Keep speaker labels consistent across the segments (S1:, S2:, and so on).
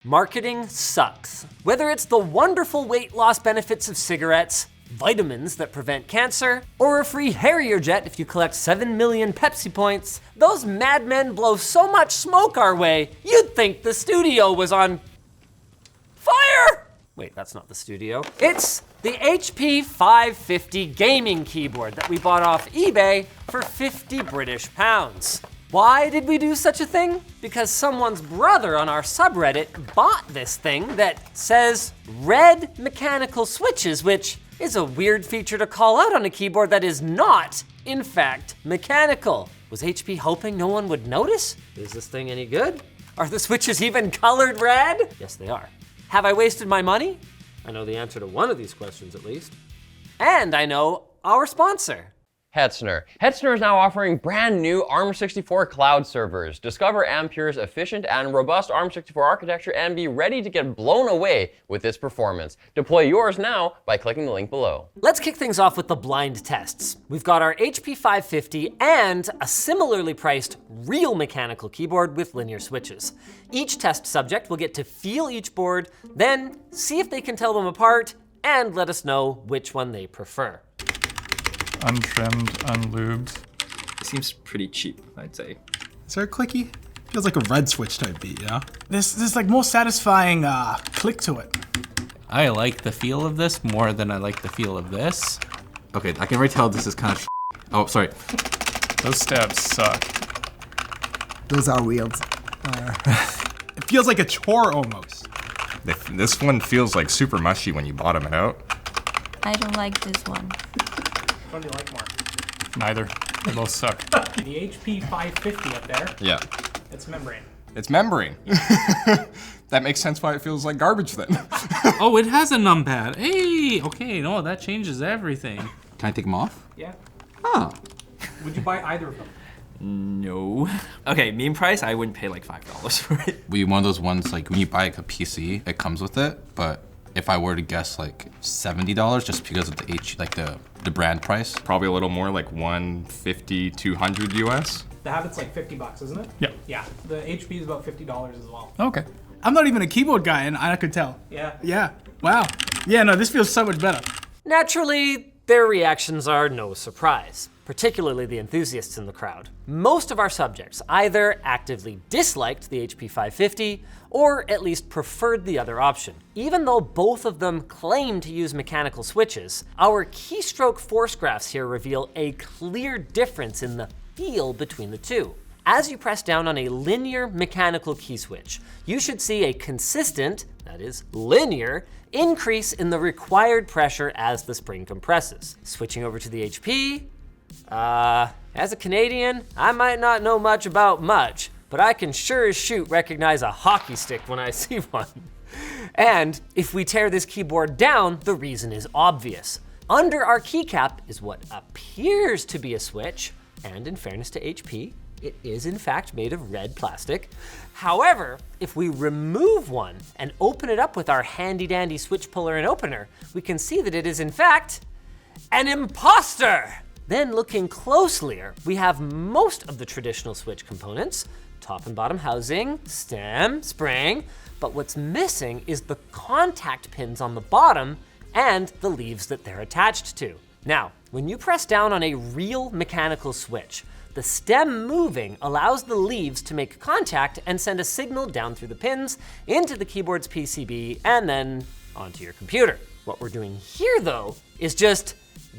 S1: Marketing sucks. Whether it's the wonderful weight loss benefits of cigarettes, vitamins that prevent cancer, or a free Harrier jet if you collect 7 million Pepsi points, those madmen blow so much smoke our way, you'd think the studio was on fire! Wait, that's not the studio. It's the HP 550 gaming keyboard that we bought off eBay for 50 British pounds. Why did we do such a thing? Because someone's brother on our subreddit bought this thing that says red mechanical switches, which is a weird feature to call out on a keyboard that is not, in fact, mechanical. Was HP hoping no one would notice? Is this thing any good? Are the switches even colored red? Yes, they are. Have I wasted my money? I know the answer to one of these questions at least. And I know our sponsor.
S2: Hetzner. Hetzner is now offering brand new ARM64 cloud servers. Discover Ampere's efficient and robust ARM64 architecture and be ready to get blown away with its performance. Deploy yours now by clicking the link below.
S1: Let's kick things off with the blind tests. We've got our HP 550 and a similarly priced real mechanical keyboard with linear switches. Each test subject will get to feel each board, then see if they can tell them apart, and let us know which one they prefer.
S3: Untrimmed, unlubed.
S4: It seems pretty cheap, I'd say.
S5: Is there a clicky? Feels like a red switch type beat, yeah?
S6: There's like more satisfying click to it.
S7: I like the feel of this more than I like the feel of this.
S4: Okay, I can already tell this is kind of oh, sorry.
S3: Those stabs suck.
S8: Those are weird.
S5: It feels like a chore almost.
S9: This one feels like super mushy when you bottom it out.
S10: I don't like this one.
S11: Which one do you like more?
S3: Neither. They both suck.
S11: The HP 550 up there.
S9: Yeah.
S11: It's membrane.
S9: It's membrane. That makes sense why it feels like garbage then.
S7: Oh, it has a numpad. Hey, okay, no, that changes everything.
S4: Can I take them off?
S11: Yeah.
S4: Oh.
S11: Would you buy either of them?
S4: No. Okay, meme price, I wouldn't pay like $5 for it.
S12: We one of those ones like when you buy like a PC, it comes with it, but if I were to guess like $70 just because of the brand price.
S9: Probably a little more, like 150, 200 US.
S11: The Habit's like $50, isn't it?
S3: Yep.
S11: Yeah. The HP is about $50 as well.
S3: Okay.
S6: I'm not even a keyboard guy, and I could tell.
S11: Yeah.
S6: Yeah. Wow. Yeah, no, this feels so much better.
S1: Naturally, their reactions are no surprise, particularly the enthusiasts in the crowd. Most of our subjects either actively disliked the HP 550 or at least preferred the other option. Even though both of them claim to use mechanical switches, our keystroke force graphs here reveal a clear difference in the feel between the two. As you press down on a linear mechanical key switch, you should see a consistent, that is linear, increase in the required pressure as the spring compresses. Switching over to the HP, as a Canadian, I might not know much about much, but I can sure as shoot recognize a hockey stick when I see one. And if we tear this keyboard down, the reason is obvious. Under our keycap is what appears to be a switch, and in fairness to HP, it is in fact made of red plastic. However, if we remove one and open it up with our handy dandy switch puller and opener, we can see that it is in fact an imposter. Then looking closelier, we have most of the traditional switch components, top and bottom housing, stem, spring, but what's missing is the contact pins on the bottom and the leaves that they're attached to. Now, when you press down on a real mechanical switch, the stem moving allows the leaves to make contact and send a signal down through the pins into the keyboard's PCB and then onto your computer. What we're doing here though is just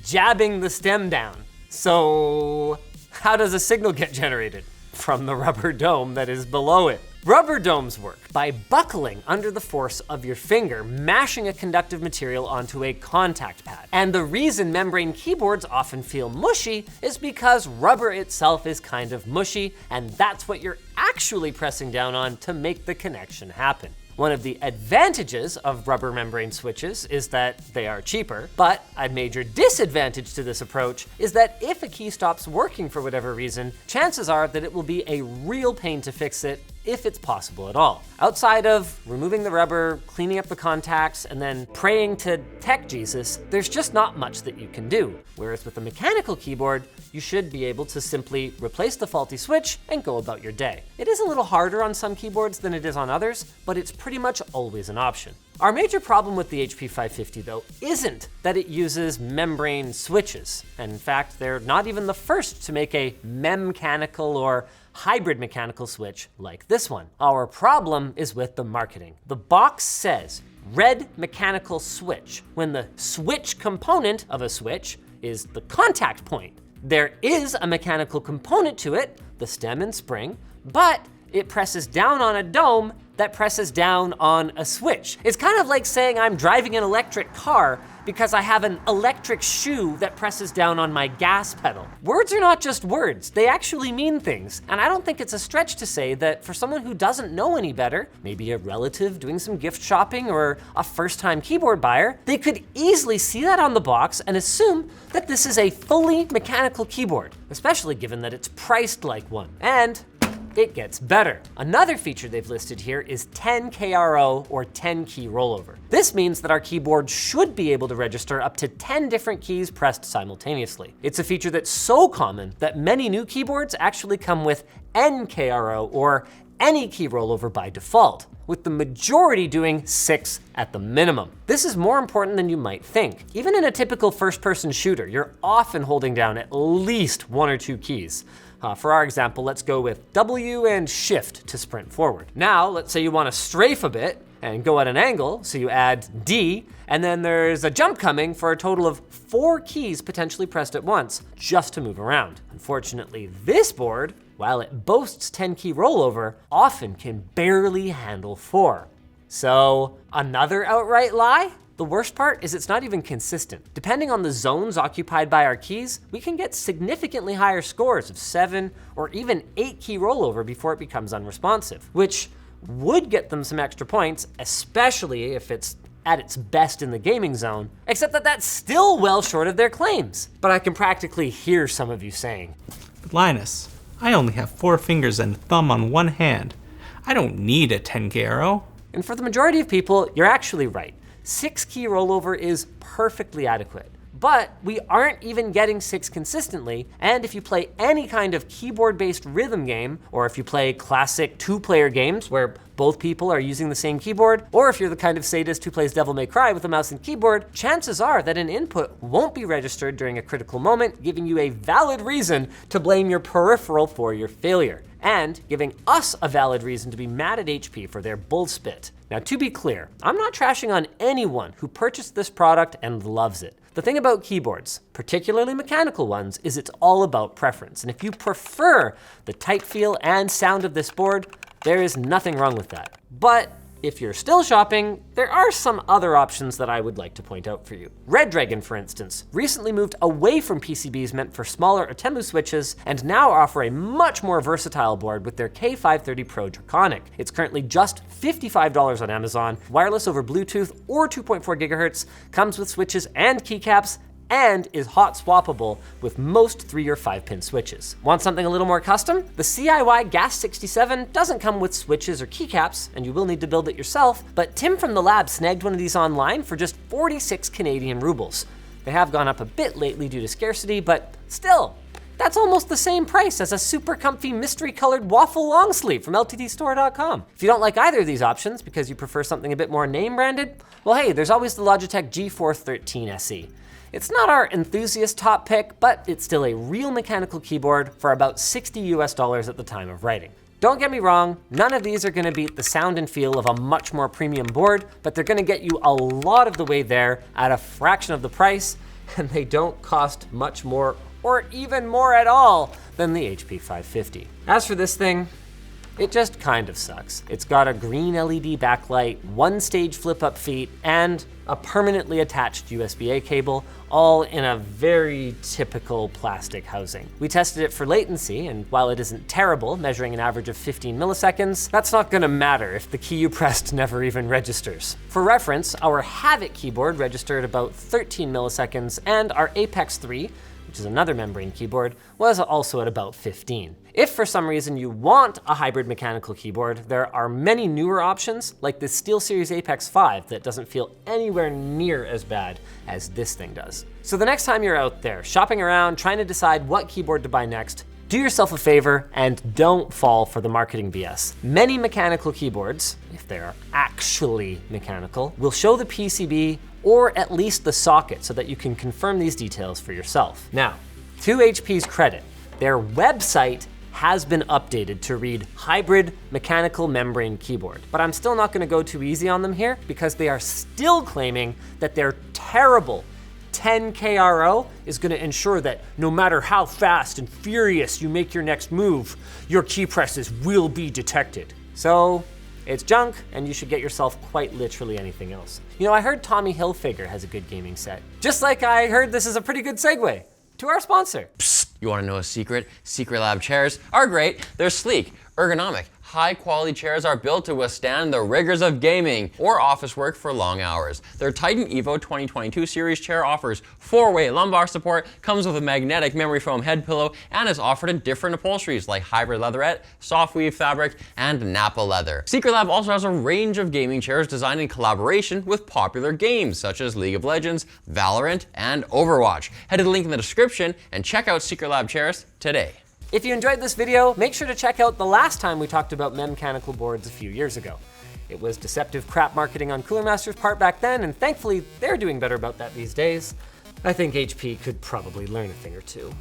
S1: jabbing the stem down. So how does a signal get generated? From the rubber dome that is below it. Rubber domes work by buckling under the force of your finger, mashing a conductive material onto a contact pad. And the reason membrane keyboards often feel mushy is because rubber itself is kind of mushy, and that's what you're actually pressing down on to make the connection happen. One of the advantages of rubber membrane switches is that they are cheaper, but a major disadvantage to this approach is that if a key stops working for whatever reason, chances are that it will be a real pain to fix it if it's possible at all. Outside of removing the rubber, cleaning up the contacts, and then praying to Tech Jesus, there's just not much that you can do. Whereas with a mechanical keyboard, you should be able to simply replace the faulty switch and go about your day. It is a little harder on some keyboards than it is on others, but it's pretty much always an option. Our major problem with the HP 550 though isn't that it uses membrane switches. And in fact, they're not even the first to make a mechanical or hybrid mechanical switch like this one. Our problem is with the marketing. The box says red mechanical switch when the switch component of a switch is the contact point. There is a mechanical component to it, the stem and spring, but it presses down on a dome that presses down on a switch. It's kind of like saying I'm driving an electric car because I have an electric shoe that presses down on my gas pedal. Words are not just words, they actually mean things. And I don't think it's a stretch to say that for someone who doesn't know any better, maybe a relative doing some gift shopping or a first-time keyboard buyer, they could easily see that on the box and assume that this is a fully mechanical keyboard, especially given that it's priced like one. And it gets better. Another feature they've listed here is 10 KRO or 10 key rollover. This means that our keyboard should be able to register up to 10 different keys pressed simultaneously. It's a feature that's so common that many new keyboards actually come with NKRO or any key rollover by default, with the majority doing 6 at the minimum. This is more important than you might think. Even in a typical first-person shooter, you're often holding down at least 1 or 2 keys. For our example, let's go with W and Shift to sprint forward. Now, let's say you want to strafe a bit and go at an angle, so you add D, and then there's a jump coming for a total of 4 keys potentially pressed at once, just to move around. Unfortunately, this board, while it boasts 10 key rollover, often can barely handle 4. So, another outright lie? The worst part is it's not even consistent. Depending on the zones occupied by our keys, we can get significantly higher scores of 7 or even 8 key rollover before it becomes unresponsive, which would get them some extra points, especially if it's at its best in the gaming zone, except that that's still well short of their claims. But I can practically hear some of you saying,
S7: But Linus, I only have 4 fingers and a thumb on one hand. I don't need a 10 arrow.
S1: And for the majority of people, you're actually right. 6 key rollover is perfectly adequate. But we aren't even getting 6 consistently, and if you play any kind of keyboard-based rhythm game, or if you play classic 2-player games where both people are using the same keyboard, or if you're the kind of sadist who plays Devil May Cry with a mouse and keyboard, chances are that an input won't be registered during a critical moment, giving you a valid reason to blame your peripheral for your failure, and giving us a valid reason to be mad at HP for their bullspit. Now, to be clear, I'm not trashing on anyone who purchased this product and loves it. The thing about keyboards, particularly mechanical ones, is it's all about preference. And if you prefer the type feel and sound of this board, there is nothing wrong with that. But if you're still shopping, there are some other options that I would like to point out for you. Red Dragon, for instance, recently moved away from PCBs meant for smaller Atemu switches and now offer a much more versatile board with their K530 Pro Draconic. It's currently just $55 on Amazon, wireless over Bluetooth or 2.4 gigahertz, comes with switches and keycaps, and is hot swappable with most 3 or 5-pin switches. Want something a little more custom? The CIY Gas 67 doesn't come with switches or keycaps, and you will need to build it yourself, but Tim from the lab snagged one of these online for just 46 Canadian rubles. They have gone up a bit lately due to scarcity, but still, that's almost the same price as a super comfy mystery colored waffle long sleeve from lttstore.com. If you don't like either of these options because you prefer something a bit more name branded, well hey, there's always the Logitech G413 SE. It's not our enthusiast top pick, but it's still a real mechanical keyboard for about $60 US at the time of writing. Don't get me wrong, none of these are gonna beat the sound and feel of a much more premium board, but they're gonna get you a lot of the way there at a fraction of the price, and they don't cost much more or even more at all than the HP 550. As for this thing, it just kind of sucks. It's got a green LED backlight, 1-stage flip-up feet, and a permanently attached USB-A cable, all in a very typical plastic housing. We tested it for latency, and while it isn't terrible, measuring an average of 15 milliseconds, that's not gonna matter if the key you pressed never even registers. For reference, our Havoc keyboard registered about 13 milliseconds, and our Apex 3, which which is another membrane keyboard, was also at about 15. If for some reason you want a hybrid mechanical keyboard, there are many newer options, like the SteelSeries Apex 5 that doesn't feel anywhere near as bad as this thing does. So the next time you're out there shopping around, trying to decide what keyboard to buy next, do yourself a favor and don't fall for the marketing BS. Many mechanical keyboards, if they are actually mechanical, will show the PCB or at least the socket so that you can confirm these details for yourself. Now, to HP's credit, their website has been updated to read hybrid mechanical membrane keyboard. But I'm still not gonna go too easy on them here because they are still claiming that their terrible 10 KRO is gonna ensure that no matter how fast and furious you make your next move, your key presses will be detected. So it's junk and you should get yourself quite literally anything else. You know, I heard Tommy Hilfiger has a good gaming set. Just like I heard this is a pretty good segue to our sponsor.
S2: Psst, you wanna know a secret? Secret Lab chairs are great. They're sleek, ergonomic, high-quality chairs are built to withstand the rigors of gaming or office work for long hours. Their Titan Evo 2022 series chair offers 4-way lumbar support, comes with a magnetic memory foam head pillow, and is offered in different upholsteries like hybrid leatherette, soft weave fabric, and Napa leather. Secret Lab also has a range of gaming chairs designed in collaboration with popular games such as League of Legends, Valorant, and Overwatch. Head to the link in the description and check out Secret Lab chairs today.
S1: If you enjoyed this video, make sure to check out the last time we talked about mechanical boards a few years ago. It was deceptive crap marketing on Cooler Master's part back then, and thankfully they're doing better about that these days. I think HP could probably learn a thing or two.